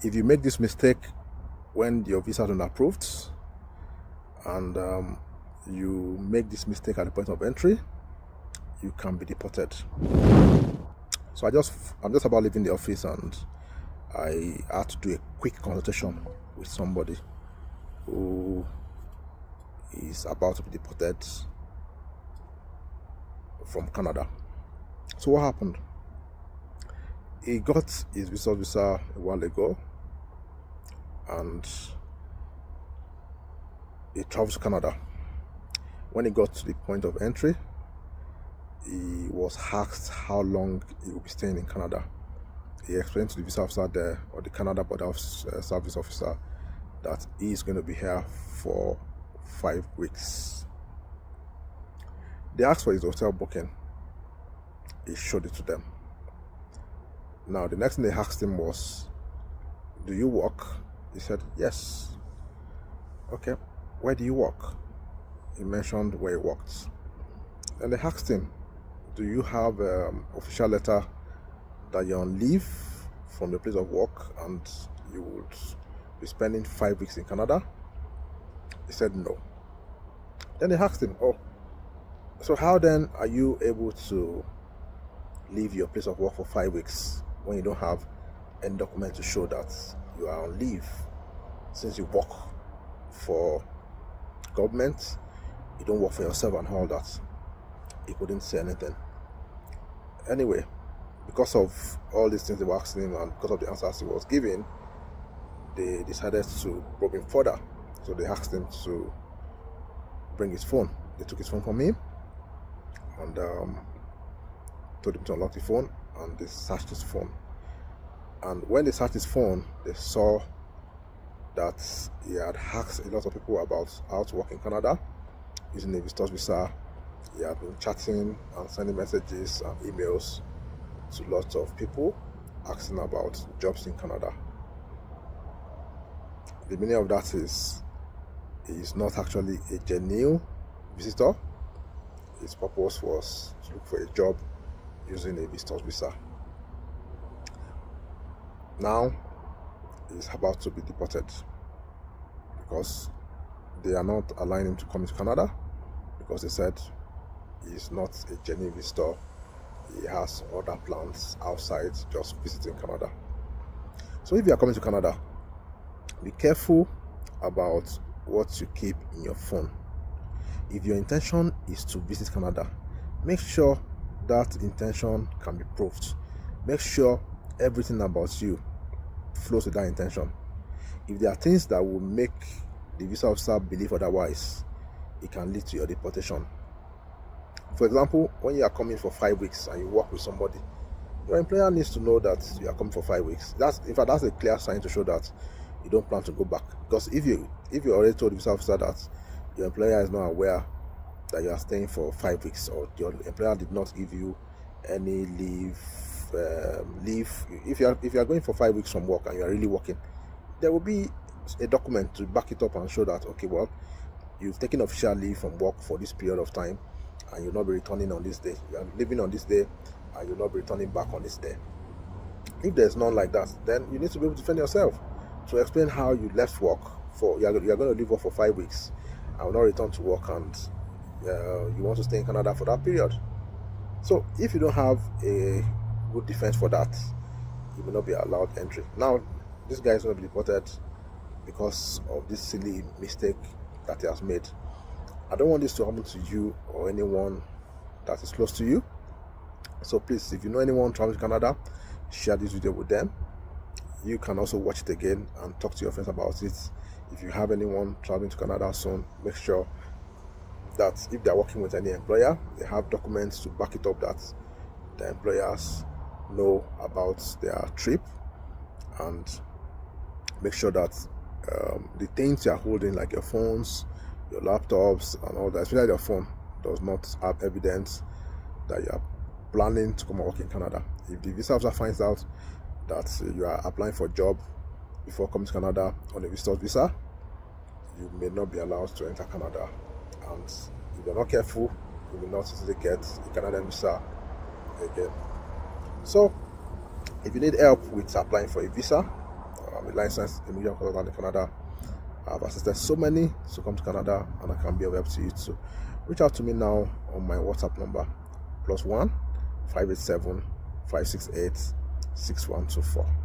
If you make this mistake when your visa is not approved, and you make this mistake at the point of entry, you can be deported. So I'm just about leaving the office, and I had to do a quick consultation with somebody who is about to be deported from Canada. So what happened? He got his visa a while ago, and he traveled to Canada. When he got to the point of entry, he was asked how long he would be staying in Canada. He explained to the visa officer there, or the Canada Border Service officer, that he is going to be here for 5 weeks. They asked for his hotel booking. He showed it to them. Now, the next thing they asked him was, "Do you work?" He said, "Yes." "Okay, where do you work?" He mentioned where he worked. And they asked him, "Do you have an official letter that you're on leave from the place of work and you would be spending 5 weeks in Canada?" He said no. Then they asked him, "Oh, so how then are you able to leave your place of work for 5 weeks when you don't have any document to show that you are on leave? Since you work for government, you don't work for yourself and all that." He couldn't say anything. Anyway, because of all these things they were asking him and because of the answers he was giving, they decided to probe him further. So they asked him to bring his phone. They took his phone from him and told him to unlock the phone, and they searched his phone. And when they searched his phone, they saw that he had asked a lot of people about how to work in Canada using a visitor's visa. He had been chatting and sending messages and emails to lots of people asking about jobs in Canada. The meaning of that is he is not actually a genuine visitor. His purpose was to look for a job using a visitor's visa. Now he's about to be deported because they are not allowing him to come to Canada because they said he's not a genuine visitor. He has other plans outside just visiting Canada. So if you are coming to Canada, be careful about what you keep in your phone. If your intention is to visit Canada, make sure that intention can be proved. Make sure everything about you flows with that intention. If there are things that will make the visa officer believe otherwise, it can lead to your deportation. For example, when you are coming for 5 weeks and you work with somebody, your employer needs to know that you are coming for 5 weeks. That's a clear sign to show that you don't plan to go back. Because if you already told the visa officer that your employer is not aware that you are staying for 5 weeks, or your employer did not give you any leave, if you are going for 5 weeks from work and you are really working, there will be a document to back it up and show that, okay, well, you've taken official leave from work for this period of time and you'll not be returning on this day. You are leaving on this day and you'll not be returning back on this day. If there's none like that, then you need to be able to defend yourself, to explain how you left work for you are going to leave work for 5 weeks and will not return to work, and you want to stay in Canada for that period. So if you don't have a good defense for that, you will not be allowed entry. Now this guy is going to be deported because of this silly mistake that he has made. I don't want this to happen to you or anyone that is close to you. So please, if you know anyone traveling to Canada, share this video with them. You can also watch it again and talk to your friends about it. If you have anyone traveling to Canada soon, make sure that if they're working with any employer, they have documents to back it up that the employers know about their trip, and make sure that the things you are holding, like your phones, your laptops and all that, especially your phone, does not have evidence that you are planning to come and work in Canada. If the visa officer finds out that you are applying for a job before coming to Canada on a visitor's visa, you may not be allowed to enter Canada, and if you're not careful, you will not easily get a Canadian visa again. So if you need help with applying for a visa, I'm a licensed immigration consultant in Canada. I've assisted so many to come to Canada, and I can be of help to you too. Reach out to me now on my WhatsApp number, +1 587 568 6124.